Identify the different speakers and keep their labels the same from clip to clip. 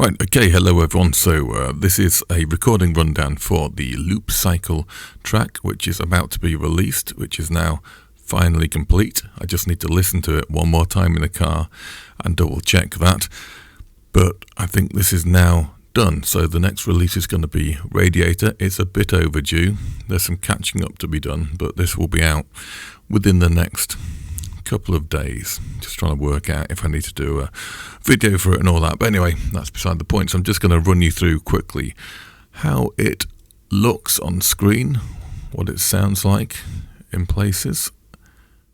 Speaker 1: Right, okay, hello everyone. So this is a recording rundown for the Loop Cycle track, which is about to be released, which is now finally complete. I just need to listen to it one more time in the car and double check that. But I think this is now done. So the next release is going to be Radiator. It's a bit overdue. There's some catching up to be done, but this will be out within the next couple of days. Just trying to work out if I need to do a video for it and all that. But anyway, that's beside the point. So I'm just going to run you through quickly how it looks on screen, what it sounds like in places.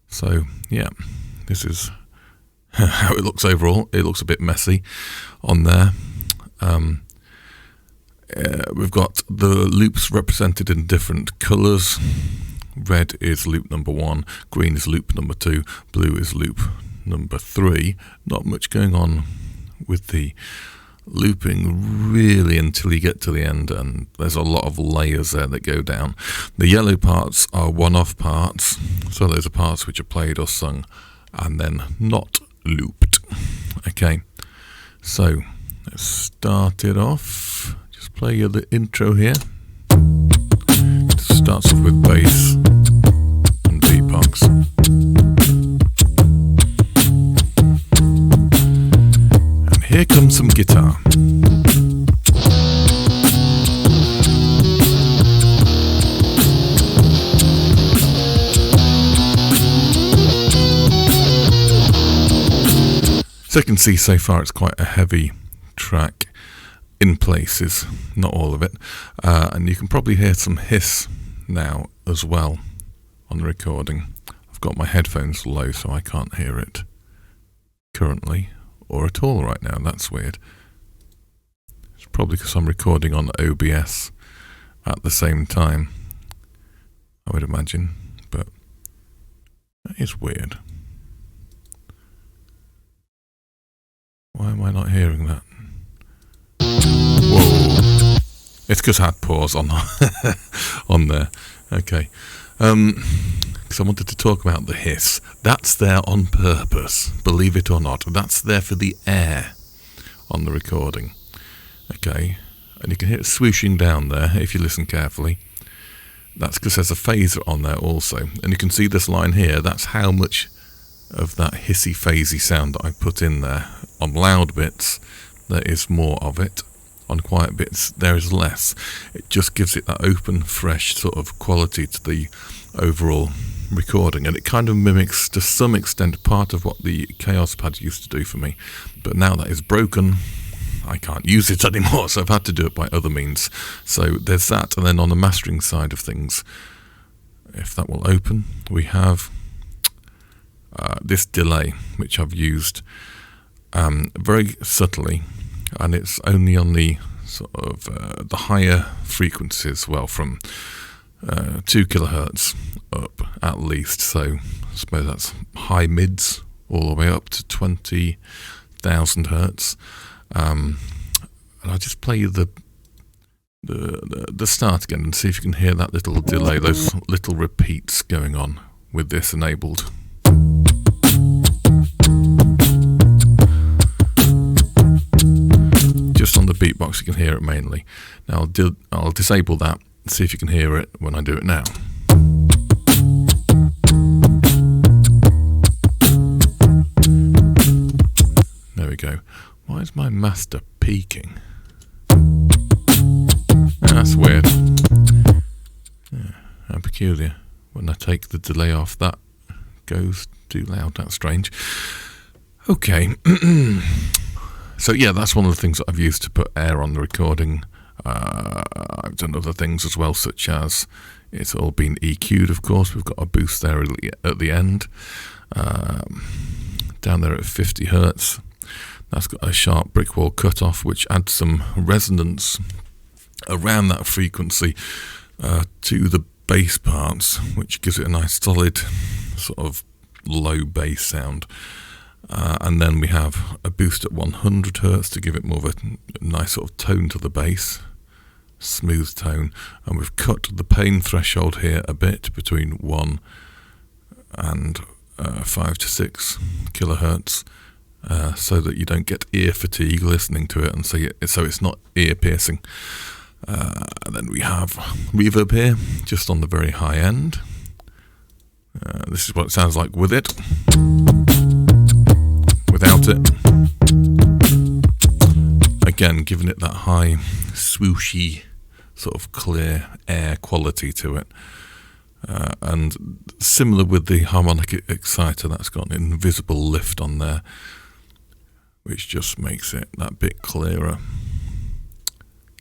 Speaker 1: So yeah, this is how it looks overall. It looks a bit messy on there. We've got the loops represented in different colours. Red is loop number 1, green is loop number 2, blue is loop number 3. Not much going on with the looping really until you get to the end, and there's a lot of layers there that go down. The yellow parts are one-off parts, so those are parts which are played or sung and then not looped. Okay, so let's start it off. Just play you the intro here. It starts off with bass and beatbox. And here comes some guitar. So you can see so far it's quite a heavy track in places, not all of it, and you can probably hear some hiss now as well on the recording. I've got my headphones low so I can't hear it currently or at all right now. That's weird. It's probably because I'm recording on OBS at the same time, I would imagine, but that is weird. Why am I not hearing that? Whoa! It's because I had pause on on there. Okay, because I wanted to talk about the hiss. That's there on purpose, believe it or not. That's there for the air on the recording. Okay, and you can hear it swooshing down there if you listen carefully. That's because there's a phaser on there also, and you can see this line here. That's how much of that hissy, phasey sound that I put in there. On loud bits, there is more of it. On quiet bits, there is less. It just gives it that open, fresh sort of quality to the overall recording, and it kind of mimics, to some extent, part of what the Chaos Pad used to do for me. But now that is broken, I can't use it anymore, so I've had to do it by other means. So there's that, and then on the mastering side of things, if that will open, we have this delay, which I've used very subtly, and it's only on the sort of the higher frequencies, well, from 2 kilohertz up at least. So I suppose that's high mids all the way up to 20,000 hertz. And I'll just play you the start again and see if you can hear that little delay, those little repeats going on with this enabled. Just on the beatbox you can hear it mainly. Now I'll disable that and see if you can hear it when I do it now. There we go. Why is my master peaking? That's weird. Yeah, how peculiar. When I take the delay off, that goes too loud. That's strange. Okay. So yeah, that's one of the things that I've used to put air on the recording. I've done other things as well, such as it's all been EQ'd, of course. We've got a boost there at the end, down there at 50 hertz. That's got a sharp brick wall cutoff, which adds some resonance around that frequency to the bass parts, which gives it a nice solid sort of low bass sound. And then we have a boost at 100 hertz to give it more of a nice sort of tone to the bass, smooth tone. And we've cut the pain threshold here a bit between 1 and 5 to 6 kilohertz, so that you don't get ear fatigue listening to it, and so it's not ear piercing. And then we have reverb here, just on the very high end. This is what it sounds like with it. Without it. Again, giving it that high, swooshy, sort of clear air quality to it. And similar with the harmonic exciter, that's got an invisible lift on there, which just makes it that bit clearer.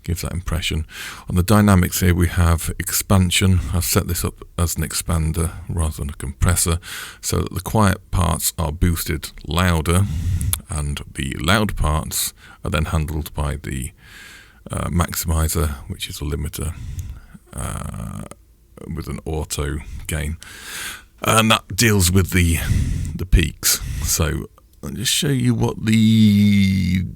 Speaker 1: Gives that impression. On the dynamics here we have expansion. I've set this up as an expander rather than a compressor, so that the quiet parts are boosted louder and the loud parts are then handled by the maximizer, which is a limiter with an auto gain, and that deals with the peaks. So I'll just show you what the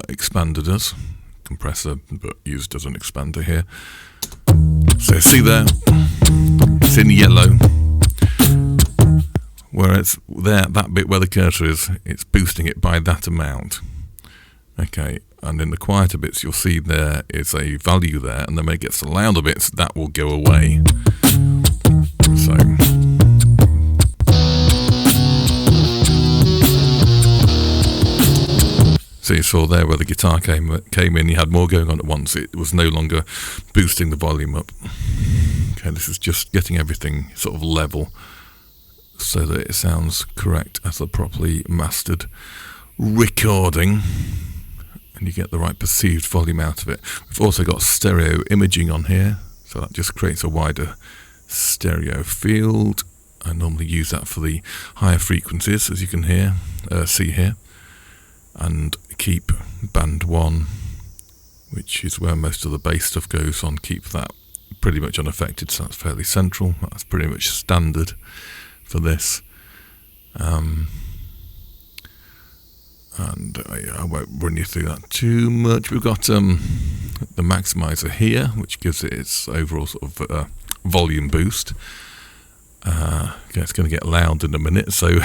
Speaker 1: expander does. Compressor, but used as an expander here. So see there, it's in yellow, where it's there, that bit where the cursor is, it's boosting it by that amount. Okay, and in the quieter bits you'll see there is a value there, and then when it gets the louder bits, that will go away. So you saw there where the guitar came in, you had more going on at once. It was no longer boosting the volume up. Okay, this is just getting everything sort of level so that it sounds correct as a properly mastered recording, and you get the right perceived volume out of it. We've also got stereo imaging on here, so that just creates a wider stereo field. I normally use that for the higher frequencies, as you can see here. And keep band 1, which is where most of the bass stuff goes on, keep that pretty much unaffected, so that's fairly central. That's pretty much standard for this. And I won't run you through that too much. We've got the maximizer here, which gives it its overall sort of volume boost. Okay, it's going to get loud in a minute, so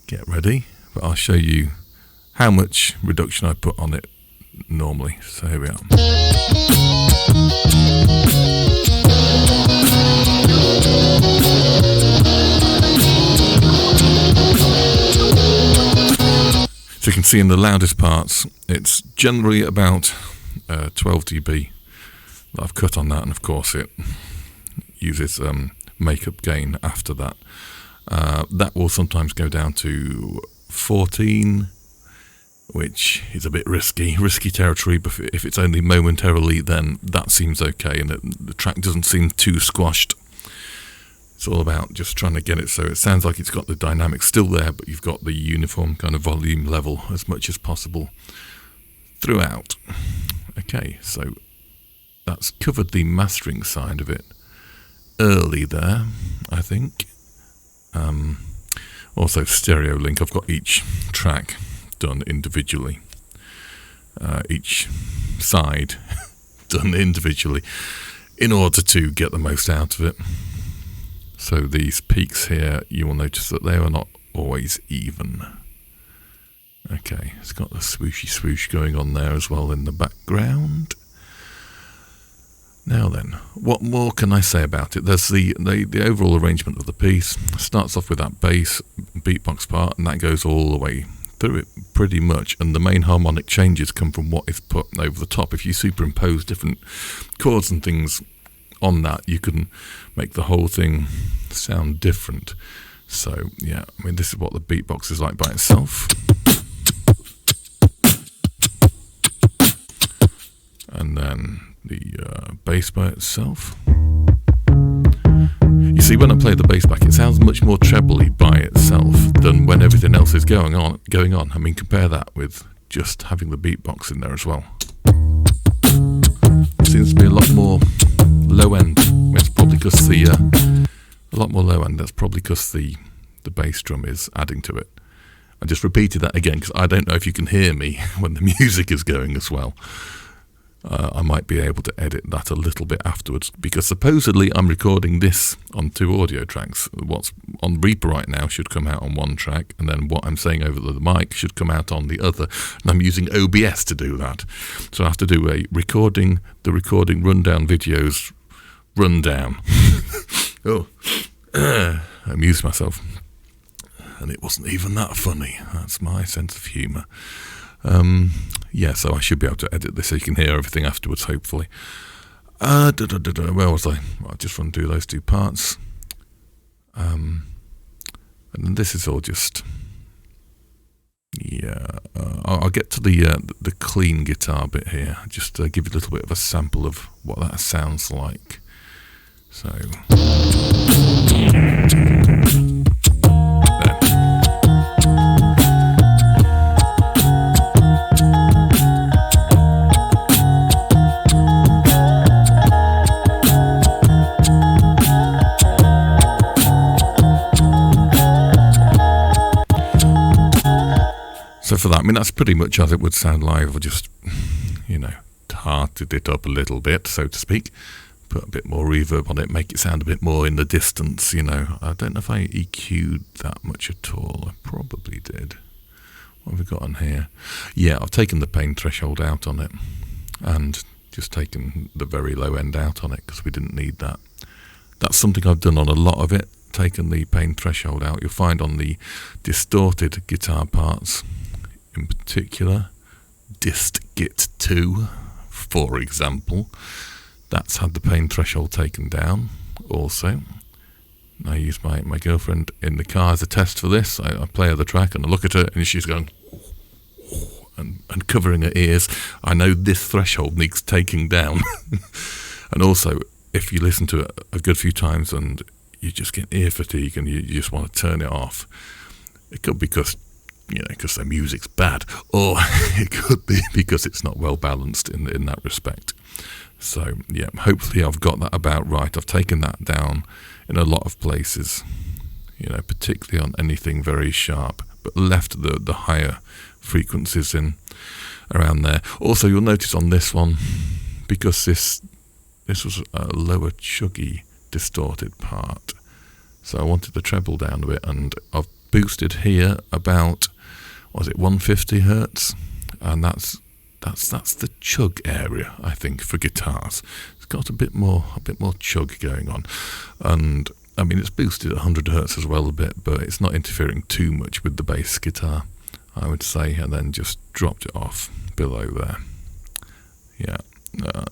Speaker 1: get ready. But I'll show you how much reduction I put on it normally. So here we are. So you can see in the loudest parts, it's generally about 12 dB that I've cut on that, and of course it uses makeup gain after that. That will sometimes go down to 14, which is a bit risky territory, but if it's only momentarily, then that seems okay, and the track doesn't seem too squashed. It's all about just trying to get it so it sounds like it's got the dynamics still there, but you've got the uniform kind of volume level as much as possible throughout. Okay, so that's covered the mastering side of it early there, I think. Also stereo link, I've got each track done individually, each side done individually in order to get the most out of it. So these peaks here, you will notice that they are not always even. Okay, it's got the swooshy swoosh going on there as well in the background. Now then, what more can I say about it? There's the overall arrangement of the piece. Starts off with that bass beatbox part, and that goes all the way through it pretty much, and the main harmonic changes come from what is put over the top. If you superimpose different chords and things on that, you can make the whole thing sound different. So yeah, I mean, this is what the beatbox is like by itself. And then the bass by itself. You see, when I play the bass back, it sounds much more trebly by itself than when everything else is going on. I mean, compare that with just having the beatbox in there as well. It seems to be a lot more low end. It's probably because a lot more low end. That's probably because the bass drum is adding to it. I just repeated that again because I don't know if you can hear me when the music is going as well. I might be able to edit that a little bit afterwards, because supposedly I'm recording this on 2 audio tracks. What's on Reaper right now should come out on one track, and then what I'm saying over the mic should come out on the other. And I'm using OBS to do that. So I have to do the recording rundown videos rundown. Oh, I amused myself. And it wasn't even that funny. That's my sense of humour. So I should be able to edit this so you can hear everything afterwards, hopefully. Where was I? I'll just run through those 2 parts. And then this is all just... I'll get to the clean guitar bit here. Just give you a little bit of a sample of what that sounds like. So... So for that, I mean, that's pretty much as it would sound live. I just, tarted it up a little bit, so to speak. Put a bit more reverb on it, make it sound a bit more in the distance, I don't know if I EQ'd that much at all. I probably did. What have we got on here? Yeah, I've taken the pain threshold out on it and just taken the very low end out on it because we didn't need that. That's something I've done on a lot of it, taken the pain threshold out. You'll find on the distorted guitar parts, in particular, Dist Git 2, for example, that's had the pain threshold taken down also. I use my girlfriend in the car as a test for this. I play her the track and I look at her and she's going and covering her ears. I know this threshold needs taking down. And also, if you listen to it a good few times and you just get ear fatigue and you just want to turn it off, it could be because the music's bad, or it could be because it's not well balanced in that respect. So, yeah, hopefully I've got that about right. I've taken that down in a lot of places, particularly on anything very sharp, but left the higher frequencies in around there. Also, you'll notice on this one, because this was a lower chuggy distorted part, so I wanted the treble down a bit, and I've boosted here about 150 hertz, and that's the chug area, I think, for guitars. It's got a bit more chug going on, and I mean it's boosted at 100 hertz as well a bit, but it's not interfering too much with the bass guitar, I would say, and then just dropped it off below there. Yeah,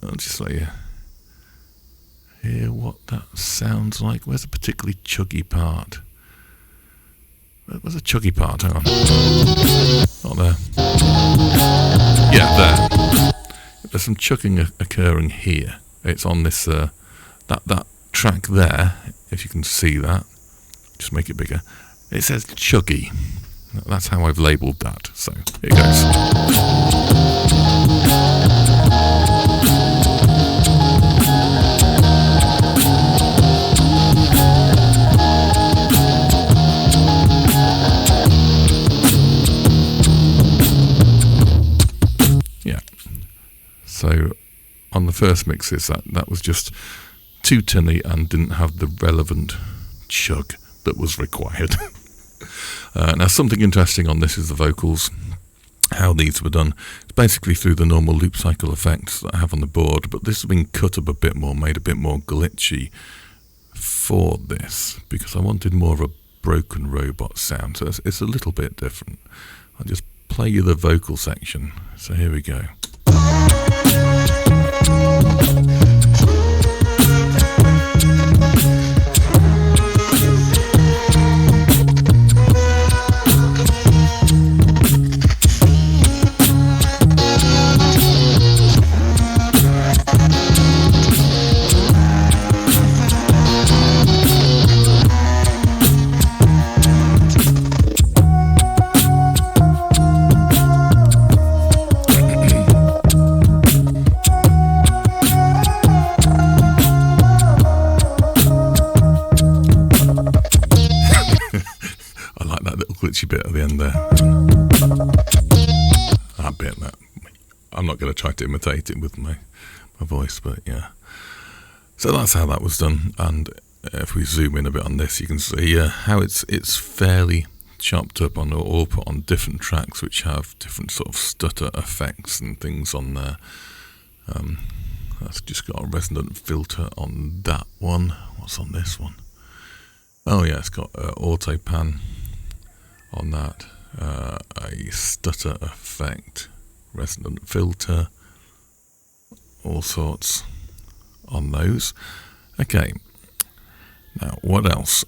Speaker 1: I'll just let you hear what that sounds like. Where's a particularly chuggy part? Where's a chuggy part? Hang on. Not there. Yeah, there. There's some chugging occurring here. It's on this that track there. If you can see that, just make it bigger. It says chuggy. That's how I've labelled that. So here it goes. So on the first mixes, that was just too tinny and didn't have the relevant chug that was required. Now, something interesting on this is the vocals, how these were done. It's basically through the normal loop cycle effects that I have on the board, but this has been cut up a bit more, made a bit more glitchy for this, because I wanted more of a broken robot sound, so it's a little bit different. I'll just play you the vocal section. So here we go. Glitchy bit at the end there. That bit, I'm not going to try to imitate it with my voice, but yeah. So that's how that was done, and if we zoom in a bit on this, you can see how it's fairly chopped up on or put on different tracks which have different sort of stutter effects and things on there. That's just got a resonant filter on that one. What's on this one? Oh yeah, it's got auto pan on that, a stutter effect, resonant filter, all sorts on those. Okay, now what else?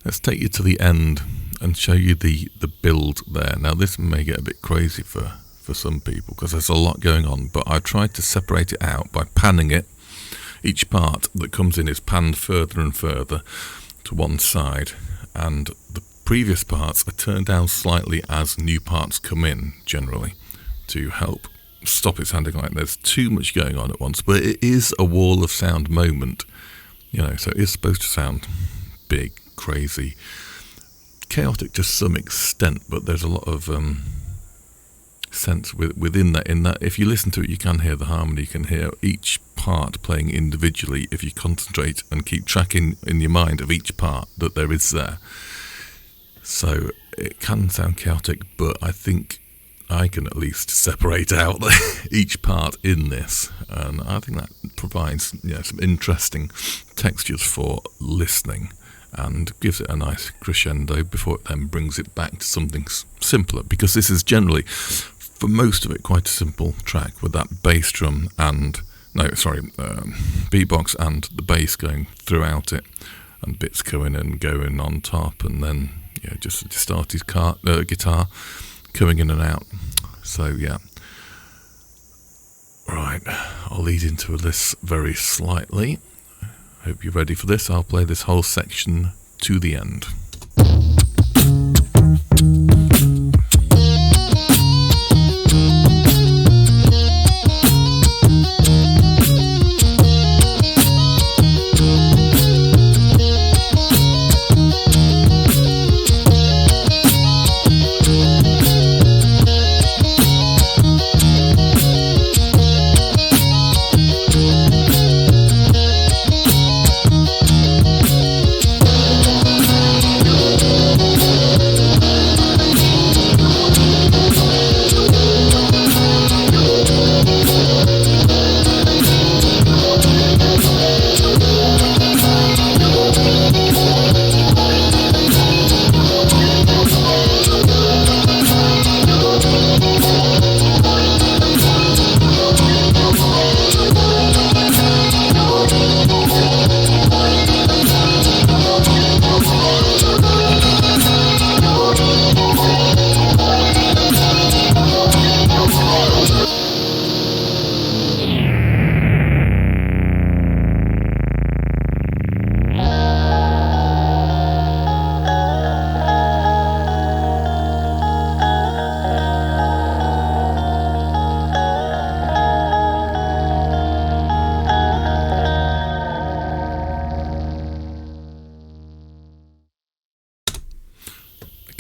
Speaker 1: Let's take you to the end and show you the build there. Now this may get a bit crazy for some people because there's a lot going on, but I tried to separate it out by panning it. Each part that comes in is panned further and further to one side, and the previous parts are turned down slightly as new parts come in, generally, to help stop it sounding like there's too much going on at once. But it is a wall of sound moment, so it is supposed to sound big, crazy, chaotic to some extent, but there's a lot of sense within that. In that, if you listen to it, you can hear the harmony, you can hear each part playing individually if you concentrate and keep track in your mind of each part that there is there. So it can sound chaotic, but I think I can at least separate out each part in this, and I think that provides some interesting textures for listening and gives it a nice crescendo before it then brings it back to something simpler, because this is generally, for most of it, quite a simple track with that bass drum beatbox and the bass going throughout it, and bits coming and going on top, and then just a distorted guitar coming in and out. So yeah, right, I'll lead into this very slightly. Hope you're ready for this. I'll play this whole section to the end.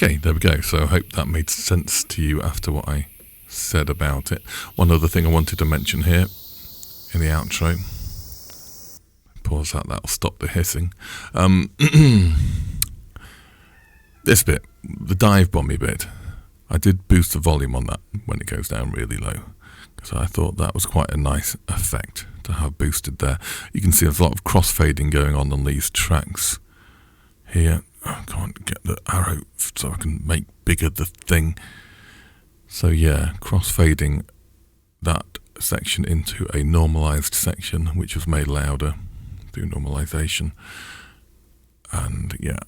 Speaker 1: Okay, there we go. So I hope that made sense to you after what I said about it. One other thing I wanted to mention here in the outro. Pause that'll stop the hissing. This bit, the dive bomby bit, I did boost the volume on that when it goes down really low, because I thought that was quite a nice effect to have boosted there. You can see there's a lot of crossfading going on these tracks here. I can't get the arrow so I can make bigger the thing. So yeah, crossfading that section into a normalized section, which was made louder through normalization. And yeah,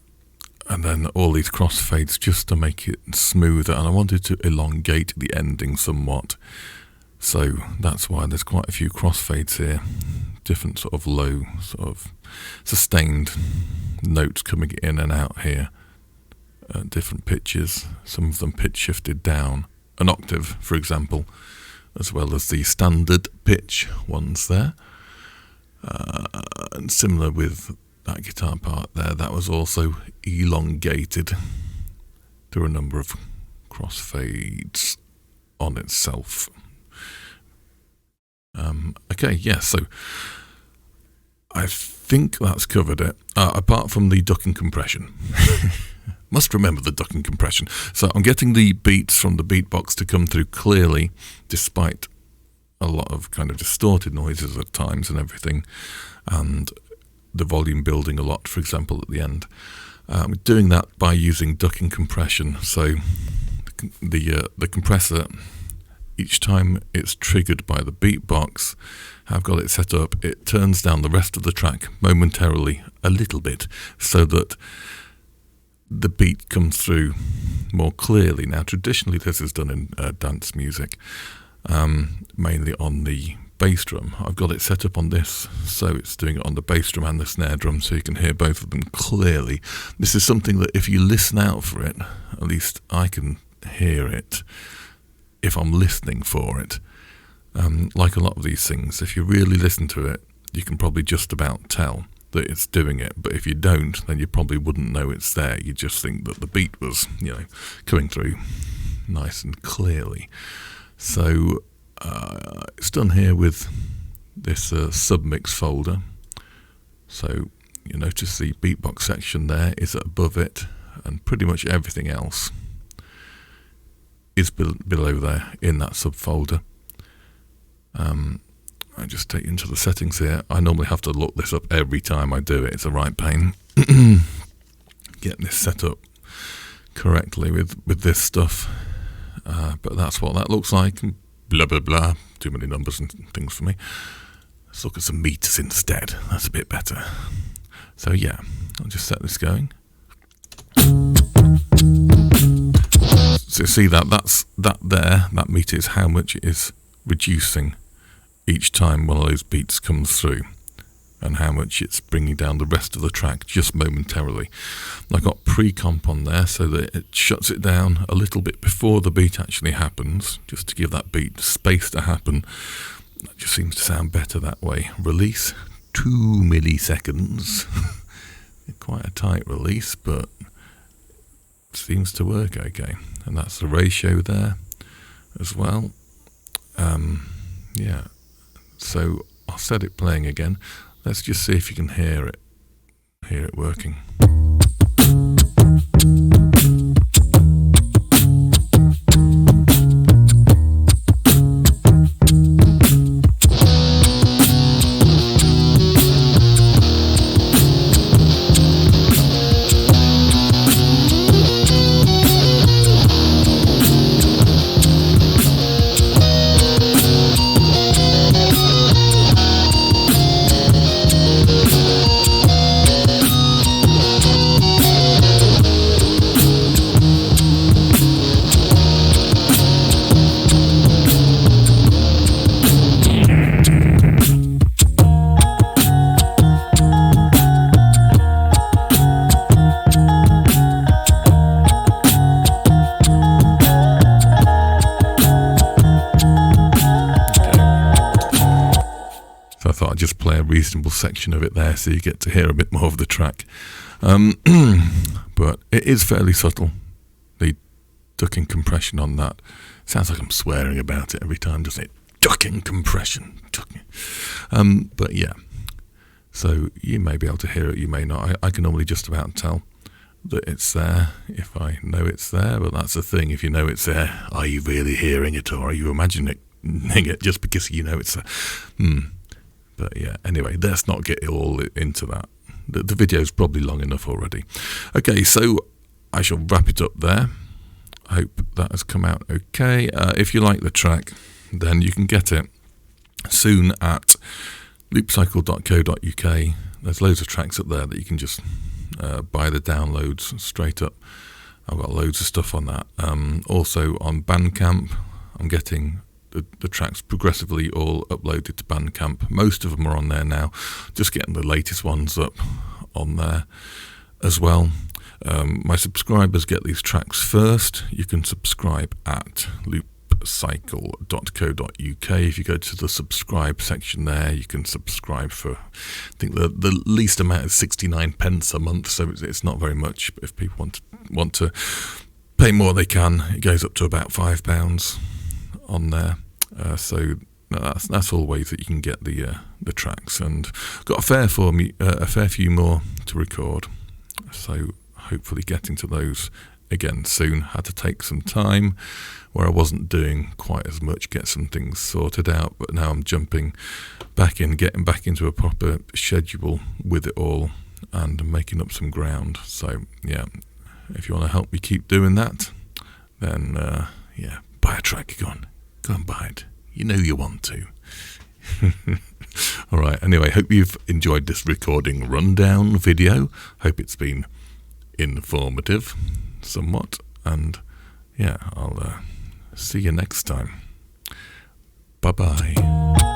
Speaker 1: and then all these crossfades just to make it smoother, and I wanted to elongate the ending somewhat. So that's why there's quite a few crossfades here, different sort of low, sort of sustained notes coming in and out here, different pitches, some of them pitch shifted down an octave, for example, as well as the standard pitch ones there. And similar with that guitar part there, that was also elongated through a number of crossfades on itself. Okay, yeah, so I think that's covered it, apart from the ducking compression. Must remember the ducking compression. So I'm getting the beats from the beatbox to come through clearly, despite a lot of kind of distorted noises at times and everything, and the volume building a lot, for example, at the end. Doing that by using ducking compression. So the compressor, each time it's triggered by the beatbox, I've got it set up, it turns down the rest of the track momentarily a little bit so that the beat comes through more clearly. Now, traditionally this is done in dance music, mainly on the bass drum. I've got it set up on this, so it's doing it on the bass drum and the snare drum, so you can hear both of them clearly. This is something that if you listen out for it, at least I can hear it if I'm listening for it. Like a lot of these things, if you really listen to it, you can probably just about tell that it's doing it, but if you don't, then you probably wouldn't know it's there. You just think that the beat was, coming through nice and clearly. So it's done here with this submix folder. So you notice the beatbox section there is above it, and pretty much everything else is below there in that subfolder. I just take into the settings here. I normally have to look this up every time I do it. It's a right pain getting this set up correctly with this stuff. But that's what that looks like. Blah, blah, blah. Too many numbers and things for me. Let's look at some meters instead. That's a bit better. So yeah, I'll just set this going. So see that meter is how much it is reducing each time one of those beats comes through, and how much it's bringing down the rest of the track just momentarily. I've got pre-comp on there so that it shuts it down a little bit before the beat actually happens, just to give that beat space to happen. That just seems to sound better that way. Release 2 milliseconds. Quite a tight release, but seems to work okay. And that's the ratio there as well. Yeah, so I'll set it playing again. Let's just see if you can hear it working. Just play a reasonable section of it there so you get to hear a bit more of the track. But it is fairly subtle, the ducking compression on that. Sounds like I'm swearing about it every time, doesn't it? Ducking compression. Ducking. But yeah, so you may be able to hear it, you may not. I can normally just about tell that it's there if I know it's there, but that's the thing. If you know it's there, are you really hearing it, or are you imagining it just because you know it's there? But yeah, anyway, let's not get all into that. The video's probably long enough already. Okay, so I shall wrap it up there. I hope that has come out okay. If you like the track, then you can get it soon at loopcycle.co.uk. There's loads of tracks up there that you can just buy the downloads straight up. I've got loads of stuff on that. Also on Bandcamp, I'm getting the tracks progressively all uploaded to Bandcamp. Most of them are on there now, just getting the latest ones up on there as well. My subscribers get these tracks first. You can subscribe at loopcycle.co.uk. If you go to the subscribe section there, you can subscribe for, I think the least amount is 69p a month, so it's not very much, but if people want to pay more, they can. It goes up to about £5. on there. So that's all ways that you can get the tracks, and got a fair few more to record. So hopefully getting to those again soon. Had to take some time where I wasn't doing quite as much, get some things sorted out, but now I'm jumping back in, getting back into a proper schedule with it all and making up some ground. So yeah, if you want to help me keep doing that, then buy a track. Go and buy it. You know you want to. Alright, anyway, hope you've enjoyed this recording rundown video. Hope it's been informative somewhat, and yeah, I'll see you next time. Bye bye.